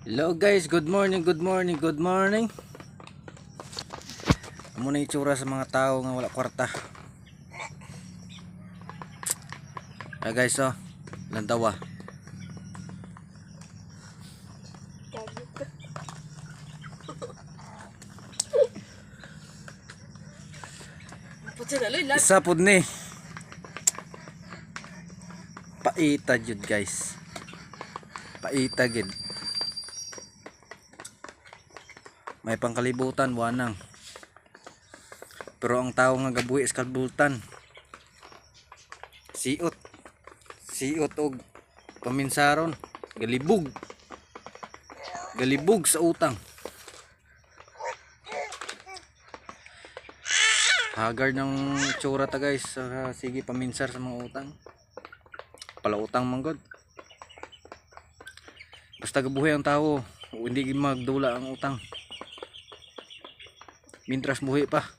Hello guys, good morning, good morning, good morning. Amo na itsura sa mga tao nga wala kwarta. Ay guys, oh, lantawa. Isa pud ni. Paita jud guys. Paita gid. May pangkalibutan wanang. Pero ang tao nga gabuhi is kalbutan. Siot og paminsaron, galibog sa utang. Haggard ng tsura ta guys. Sige paminsar sa mga utang. Palautang man god. Basta gabuhi ang tao, hindi magdula ang utang. Mintras buhi pa.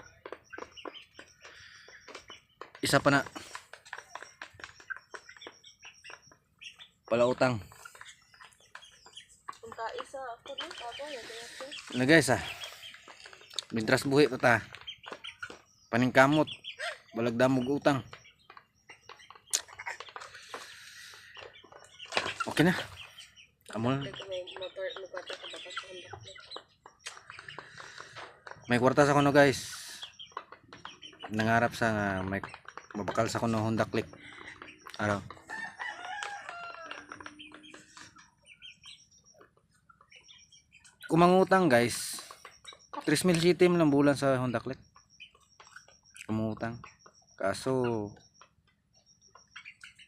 Isa pa na. Palautang. Na guys mintras buhi pa ta. Paningkamot, balag damog utang. Okay na. Amol. May kwarta sa kuno guys. Nangarap sa nga may mabakal sa kuno Honda Click. Araw. Kumangutang guys. 3,000 city mo lang bulan sa Honda Click. Kumutang. Kaso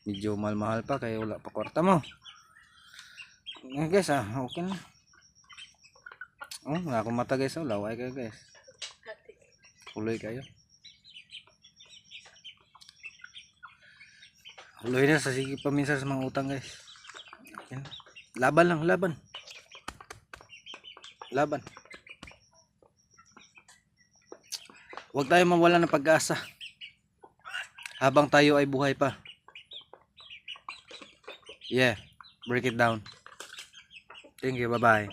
medyo mahal pa kaya wala pa kwarta mo. Guys okay na. Oh, nga kumata guys, laway kayo guys. Huloy kayo. Huloy na sa sige paminsan sa mga utang guys. Okay na. Laban lang, laban. Huwag tayo mawala ng pag-asa habang tayo ay buhay pa. Yeah, break it down. Thank you, bye bye.